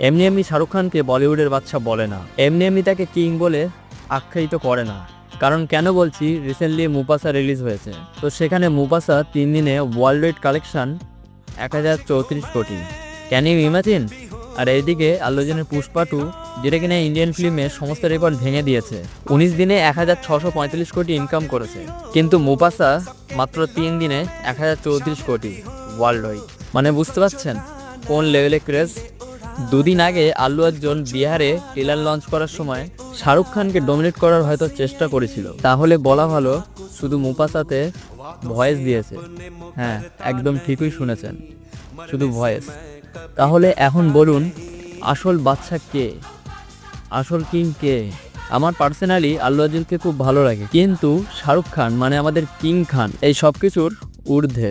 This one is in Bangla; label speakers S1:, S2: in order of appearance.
S1: এমনি এমনি শাহরুখ খানকে বলিউডের বাদশা বলে না, এমনি এমনি তাকে কিং বলে আখ্যায়িত করে না। কারণ কেন বলছি, রিসেন্টলি মুফাসা রিলিজ হয়েছে, তো সেখানে মুফাসা 3 দিনে ওয়ার্ল্ড ওয়াইড কালেকশন 1034 কোটি। Can you imagine? আর এইদিকে আল্লু অর্জুনের পুষ্পা 2, যেটা কিনা ইন্ডিয়ান ফিল্মের সমস্ত রেকর্ড ভেঙে দিয়েছে, 19 দিনে 1635 কোটি ইনকাম করেছে। কিন্তু মুফাসা মাত্র 3 দিনে 1034 কোটি ওয়ার্ল্ড ওয়াইড। মানে বুঝতে পারছেন কোন লেভেলে ক্রেজ। দুদিন আগে আল্লু অর্জুন বিহারে ট্রেলার লঞ্চ করার সময় শাহরুখ খানকে ডমিনেট করার হয়তো চেষ্টা করেছিল, তাহলে বলা ভালো শুধু মুফাসাতে ভয়েস দিয়েছে। হ্যাঁ, একদম ঠিকই শুনেছেন, শুধু ভয়েস। তাহলে এখন বলুন, আসল বাদশা কে, আসল কিং কে? আমার পার্সোনালি আল্লু অর্জুনকে খুব ভালো লাগে, কিন্তু শাহরুখ খান মানে আমাদের কিং খান এই সব কিছুর ঊর্ধ্বে।